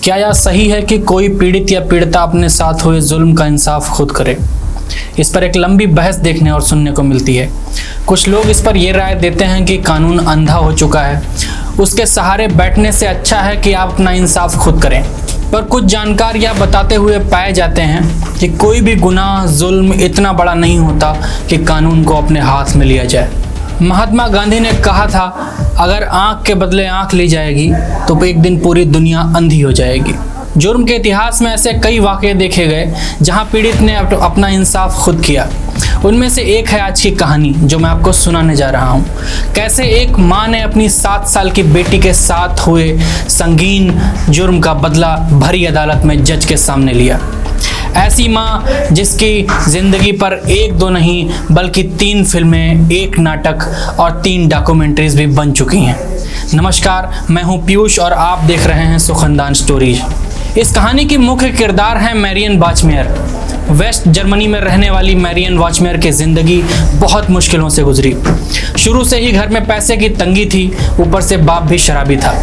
क्या यह सही है कि कोई पीड़ित या पीड़िता अपने साथ हुए जुल्म का इंसाफ खुद करे? इस पर एक लंबी बहस देखने और सुनने को मिलती है। कुछ लोग इस पर यह राय देते हैं कि कानून अंधा हो चुका है, उसके सहारे बैठने से अच्छा है कि आप अपना इंसाफ खुद करें। पर कुछ जानकार यह बताते हुए पाए जाते हैं कि कोई भी गुनाह, जुल्म इतना बड़ा नहीं होता कि कानून को अपने हाथ में लिया जाए। महात्मा गांधी ने कहा था, अगर आंख के बदले आंख ली जाएगी तो एक दिन पूरी दुनिया अंधी हो जाएगी। जुर्म के इतिहास में ऐसे कई वाक़ये देखे गए जहां पीड़ित ने अपना इंसाफ खुद किया। उनमें से एक है आज की कहानी जो मैं आपको सुनाने जा रहा हूं। कैसे एक मां ने अपनी 7 साल की बेटी के साथ हुए संगीन जुर्म का बदला भरी अदालत में जज के सामने लिया। ऐसी मां जिसकी जिंदगी पर 1-2 नहीं बल्कि 3 फिल्में, 1 नाटक और 3 डॉक्यूमेंट्रीज भी बन चुकी हैं। नमस्कार, मैं हूं पीयूष और आप देख रहे हैं सुखनदान स्टोरीज। इस कहानी की मुख्य किरदार है मैरियन वाचमेयर। वेस्ट जर्मनी में रहने वाली मैरियन वाचमेयर की जिंदगी बहुत मुश्किलों से गुजरी। शुरू से ही घर में पैसे की तंगी थी, ऊपर से बाप भी शराबी था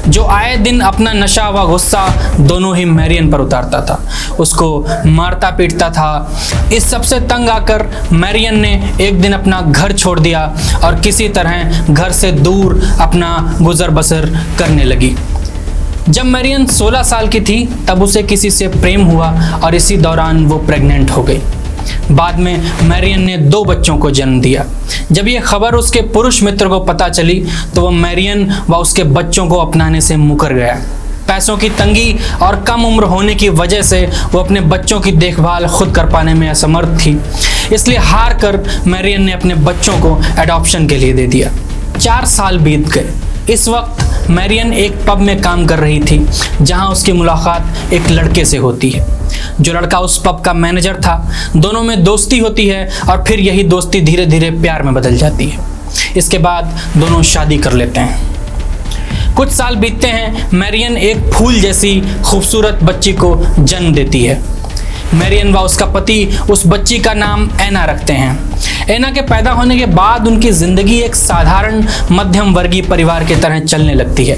जो आए दिन अपना नशा व गुस्सा दोनों ही मैरियन पर उतारता था, उसको मारता पीटता था। इस सबसे तंग आकर मैरियन ने एक दिन अपना घर छोड़ दिया और किसी तरह घर से दूर अपना गुजर बसर करने लगी। जब मैरियन 16 साल की थी तब उसे किसी से प्रेम हुआ और इसी दौरान वो प्रेग्नेंट हो गई। बाद में मैरियन ने 2 बच्चों को जन्म दिया। जब ये खबर उसके पुरुष मित्र को पता चली तो वह मैरियन व उसके बच्चों को अपनाने से मुकर गया। पैसों की तंगी और कम उम्र होने की वजह से वो अपने बच्चों की देखभाल खुद कर पाने में असमर्थ थी, इसलिए हार कर मैरियन ने अपने बच्चों को एडॉप्शन के लिए दे दिया। 4 साल बीत गए। इस वक्त मैरियन एक पब में काम कर रही थी जहां उसकी मुलाकात एक लड़के से होती है। जो लड़का उस पब का मैनेजर था। दोनों में दोस्ती होती है और फिर यही दोस्ती धीरे धीरे प्यार में बदल जाती है। इसके बाद दोनों शादी कर लेते हैं। कुछ साल बीतते हैं। मैरियन एक फूल जैसी खूबसूरत बच्ची को जन्म देती है। मैरियन व उसका पति उस बच्ची का नाम एना रखते हैं। एना के पैदा होने के बाद उनकी जिंदगी एक साधारण मध्यम वर्गीय परिवार की तरह चलने लगती है,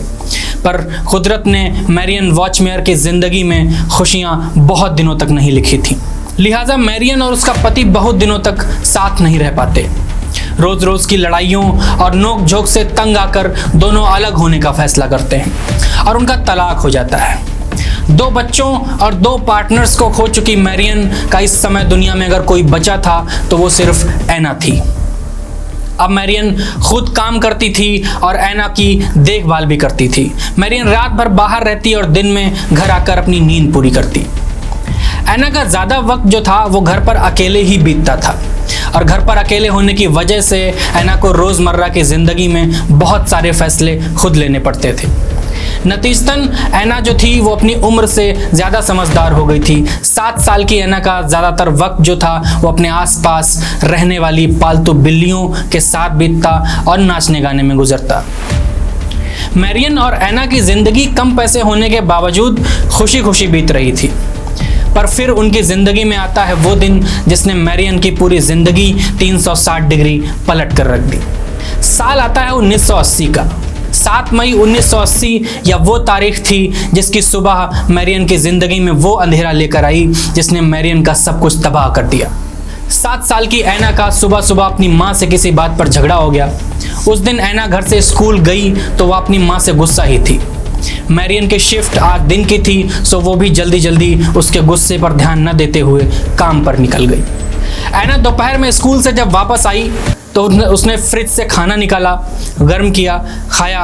पर कुदरत ने मैरियन वाचमेयर की जिंदगी में खुशियां बहुत दिनों तक नहीं लिखी थी। लिहाजा मैरियन और उसका पति बहुत दिनों तक साथ नहीं रह पाते। रोज रोज की लड़ाइयों और नोक झोंक से तंग आकर दोनों अलग होने का फैसला करते हैं और उनका तलाक हो जाता है। 2 बच्चों और 2 पार्टनर्स को खो चुकी मैरियन का इस समय दुनिया में अगर कोई बचा था तो वो सिर्फ एना थी। अब मैरियन खुद काम करती थी और एना की देखभाल भी करती थी। मैरियन रात भर बाहर रहती और दिन में घर आकर अपनी नींद पूरी करती। एना का ज़्यादा वक्त जो था वो घर पर अकेले ही बीतता था और घर पर अकेले होने की वजह से एना को रोज़मर्रा की ज़िंदगी में बहुत सारे फैसले खुद लेने पड़ते थे। नतीजतन एना जो थी वो अपनी उम्र से ज़्यादा समझदार हो गई थी। 7 साल की एना का ज़्यादातर वक्त जो था वो अपने आसपास रहने वाली पालतू बिल्लियों के साथ बीतता और नाचने गाने में गुजरता। मैरियन और एना की ज़िंदगी कम पैसे होने के बावजूद खुशी खुशी बीत रही थी, पर फिर उनकी ज़िंदगी में आता है वो दिन जिसने मैरियन की पूरी ज़िंदगी 360 डिग्री पलट कर रख दी। साल आता है 1980 का। 7 मई 1980 या वो तारीख थी जिसकी सुबह मैरियन की ज़िंदगी में वो अंधेरा लेकर आई जिसने मैरियन का सब कुछ तबाह कर दिया। 7 साल की एना का सुबह सुबह अपनी माँ से किसी बात पर झगड़ा हो गया। उस दिन एना घर से स्कूल गई तो वह अपनी माँ से गुस्सा ही थी। मैरियन की शिफ्ट आज दिन की थी, सो वो भी जल्दी जल्दी उसके गुस्से पर ध्यान न देते हुए काम पर निकल गई। एना दोपहर में स्कूल से जब वापस आई तो उसने फ्रिज से खाना निकाला, गर्म किया, खाया।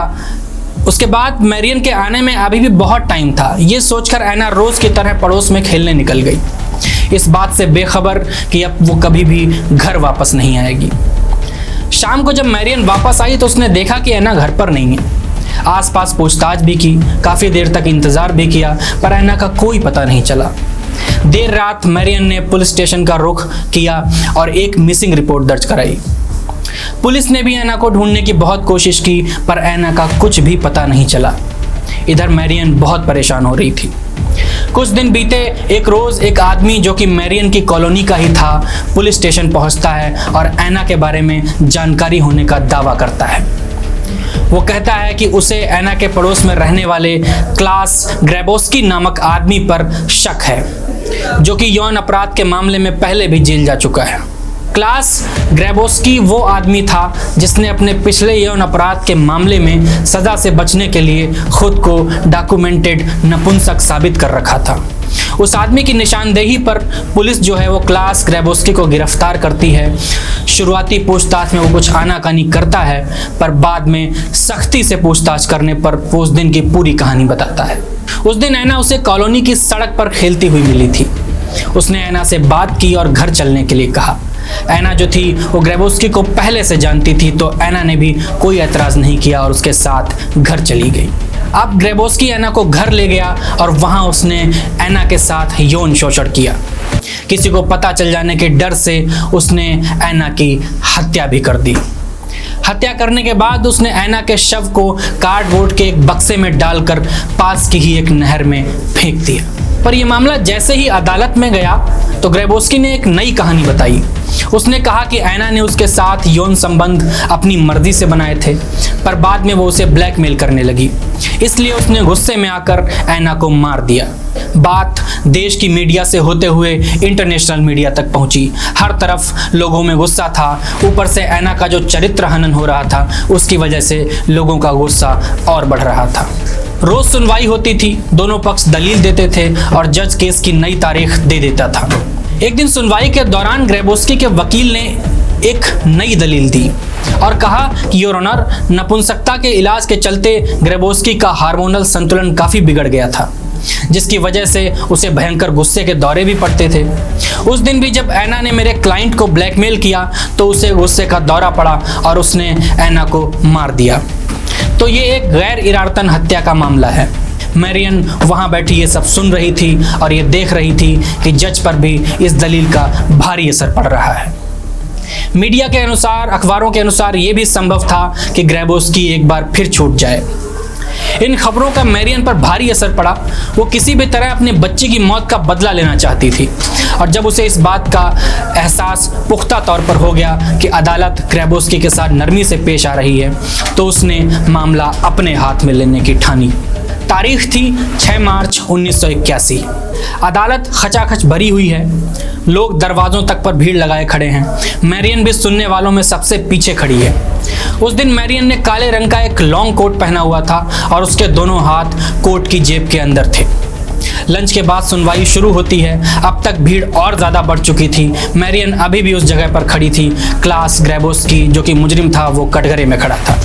उसके बाद मैरियन के आने में अभी भी बहुत टाइम था। ये सोचकर एना रोज़ की तरह पड़ोस में खेलने निकल गई, इस बात से बेखबर कि अब वो कभी भी घर वापस नहीं आएगी। शाम को जब मैरियन वापस आई तो उसने देखा कि एना घर पर नहीं है। आसपास पूछताछ भी की, काफ़ी देर तक इंतज़ार भी किया, पर एना का कोई पता नहीं चला। देर रात मैरियन ने पुलिस स्टेशन का रुख किया और एक मिसिंग रिपोर्ट दर्ज कराई। पुलिस ने भी एना को ढूंढने की बहुत कोशिश की, पर एना का कुछ भी पता नहीं चला। इधर मैरियन बहुत परेशान हो रही थी। कुछ दिन बीते। एक रोज़ एक आदमी जो कि मैरियन की कॉलोनी का ही था पुलिस स्टेशन पहुंचता है और एना के बारे में जानकारी होने का दावा करता है। वो कहता है कि उसे एना के पड़ोस में रहने वाले क्लास ग्रेबोस्की नामक आदमी पर शक है, जो कि यौन अपराध के मामले में पहले भी जेल जा चुका है। क्लास ग्रेबोस्की वो आदमी था जिसने अपने पिछले यौन अपराध के मामले में सजा से बचने के लिए खुद को डॉक्यूमेंटेड नपुंसक साबित कर रखा था। उस आदमी की निशानदेही पर पुलिस जो है वो क्लास ग्रेबोस्की को गिरफ्तार करती है। शुरुआती पूछताछ में वो कुछ आनाकानी करता है, पर बाद में सख्ती से पूछताछ करने पर वो उस दिन की पूरी कहानी बताता है। उस दिन एना उसे कॉलोनी की सड़क पर खेलती हुई मिली थी। उसने एना से बात की और घर चलने के लिए कहा। एना जो थी वो ग्रेबोस्की को पहले से जानती थी, तो एना ने भी कोई एतराज नहीं किया और उसके साथ घर चली गई। अब ग्रेबोस्की एना को घर ले गया और वहां उसने एना के साथ यौन शोषण किया। किसी को पता चल जाने के डर से उसने एना की हत्या भी कर दी। हत्या करने के बाद उसने एना के शव को कार्डबोर्ड के एक बक्से में डालकर पास की ही एक नहर में फेंक दिया। पर यह मामला जैसे ही अदालत में गया तो ग्रेबोस्की ने एक नई कहानी बताई। उसने कहा कि एना ने उसके साथ यौन संबंध अपनी मर्जी से बनाए थे, पर बाद में वो उसे ब्लैकमेल करने लगी, इसलिए उसने गुस्से में आकर एना को मार दिया। बात देश की मीडिया से होते हुए इंटरनेशनल मीडिया तक पहुंची। हर तरफ लोगों में गुस्सा था। ऊपर से एना का जो चरित्र हनन हो रहा था, उसकी वजह से लोगों का गुस्सा और बढ़ रहा था। रोज सुनवाई होती थी, दोनों पक्ष दलील देते थे और जज केस की नई तारीख दे देता था। एक दिन सुनवाई के दौरान ग्रेबोस्की के वकील ने एक नई दलील दी और कहा कि योर ऑनर, नपुंसकता के इलाज के चलते ग्रेबोस्की का हार्मोनल संतुलन काफी बिगड़ गया था, जिसकी वजह से उसे भयंकर गुस्से के दौरे भी पड़ते थे। उस दिन भी जब एना ने मेरे क्लाइंट को ब्लैकमेल किया तो उसे गुस्से का दौरा पड़ा और उसने एना को मार दिया। तो ये एक गैर इरादतन हत्या का मामला है। मैरियन वहां बैठी ये सब सुन रही थी और ये देख रही थी कि जज पर भी इस दलील का भारी असर पड़ रहा है। मीडिया के अनुसार, अखबारों के अनुसार ये भी संभव था कि ग्रेबोस्की एक बार फिर छूट जाए। इन खबरों का मैरियन पर भारी असर पड़ा। वो किसी भी तरह अपने बच्चे की मौत का बदला लेना चाहती थी, और जब उसे इस बात का एहसास पुख्ता तौर पर हो गया कि अदालत ग्रेबोस्की के साथ नरमी से पेश आ रही है, तो उसने मामला अपने हाथ में लेने की ठानी। तारीख थी 6 मार्च 1981। अदालत खचाखच भरी हुई है। लोग दरवाजों तक पर भीड़ लगाए खड़े हैं। मैरियन भी सुनने वालों में सबसे पीछे खड़ी है। उस दिन मैरियन ने काले रंग का एक लॉन्ग कोट पहना हुआ था और उसके दोनों हाथ कोट की जेब के अंदर थे। लंच के बाद सुनवाई शुरू होती है। अब तक भीड़ और ज्यादा बढ़ चुकी थी। मैरियन अभी भी उस जगह पर खड़ी थी। क्लास ग्रेबोस्की, जो कि मुजरिम था, वो कटघरे में खड़ा था।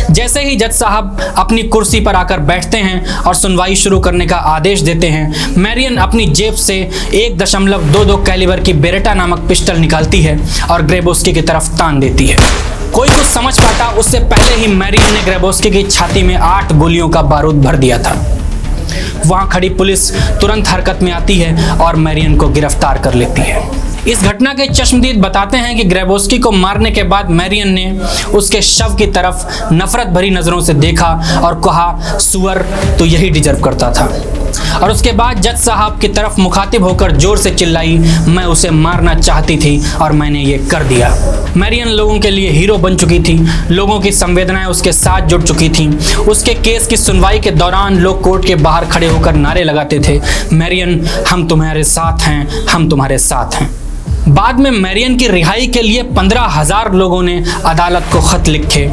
जैसे ही जज साहब अपनी कुर्सी पर आकर बैठते हैं और सुनवाई शुरू करने का आदेश देते हैं, मैरियन अपनी जेब से 1.22 कैलिबर की बेरेटा नामक पिस्टल निकालती है और ग्रेबोस्की की तरफ तान देती है। कोई कुछ समझ पाता उससे पहले ही मैरियन ने ग्रेबोस्की की छाती में 8 गोलियों का बारूद भर दिया था। वहां खड़ी पुलिस तुरंत हरकत में आती है और मैरियन को गिरफ्तार कर लेती है। इस घटना के चश्मदीद बताते हैं कि ग्रेबोस्की को मारने के बाद मैरियन ने उसके शव की तरफ नफरत भरी नजरों से देखा और कहा, सुअर तो यही डिजर्व करता था। और उसके बाद जज साहब की तरफ मुखातिब होकर जोर से चिल्लाई, मैं उसे मारना चाहती थी और मैंने ये कर दिया। मैरियन लोगों के लिए हीरो बन चुकी थी। लोगों की संवेदनाएं उसके साथ जुड़ चुकी थीं। उसके केस की सुनवाई के दौरान लोग कोर्ट के बाहर खड़े होकर नारे लगाते थे, मैरियन हम तुम्हारे साथ हैं, हम तुम्हारे साथ हैं। बाद में मैरियन की रिहाई के लिए 15,000 लोगों ने अदालत को खत लिखे,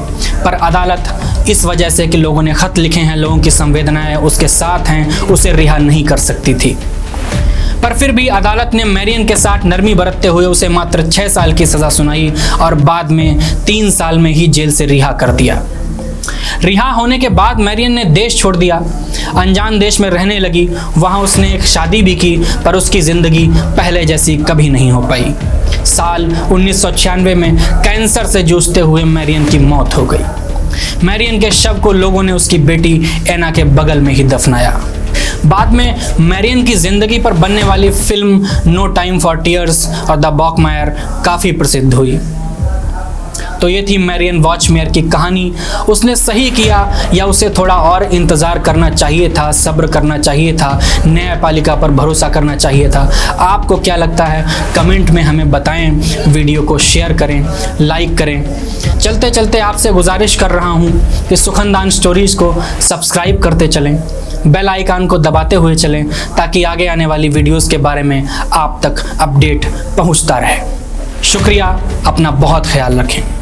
पर अदालत इस वजह से कि लोगों ने खत लिखे हैं, लोगों की संवेदनाएं उसके साथ हैं, उसे रिहा नहीं कर सकती थी। पर फिर भी अदालत ने मैरियन के साथ नरमी बरतते हुए उसे मात्र 6 साल की सजा सुनाई और बाद में 3 साल में ही जेल से रिहा कर दिया। रिहा होने के बाद मैरियन ने देश छोड़ दिया, अनजान देश में रहने लगी। वहां उसने एक शादी भी की, पर उसकी जिंदगी पहले जैसी कभी नहीं हो पाई। साल 1996 में कैंसर से जूझते हुए मैरियन की मौत हो गई। मैरियन के शव को लोगों ने उसकी बेटी एना के बगल में ही दफनाया। बाद में मैरियन की जिंदगी पर बनने वाली film no time for tears और द बॉकमायर काफी प्रसिद्ध हुई। तो ये थी मैरियन वॉचमेयर की कहानी। उसने सही किया या उसे थोड़ा और इंतज़ार करना चाहिए था, सब्र करना चाहिए था, न्यायपालिका पर भरोसा करना चाहिए था? आपको क्या लगता है कमेंट में हमें बताएं। वीडियो को शेयर करें, लाइक करें। चलते चलते आपसे गुजारिश कर रहा हूं कि सुखनदान स्टोरीज़ को सब्सक्राइब करते चलें, बेल आइकन को दबाते हुए चलें, ताकि आगे आने वाली वीडियोस के बारे में आप तक अपडेट पहुंचता रहे। शुक्रिया, अपना बहुत ख्याल रखें।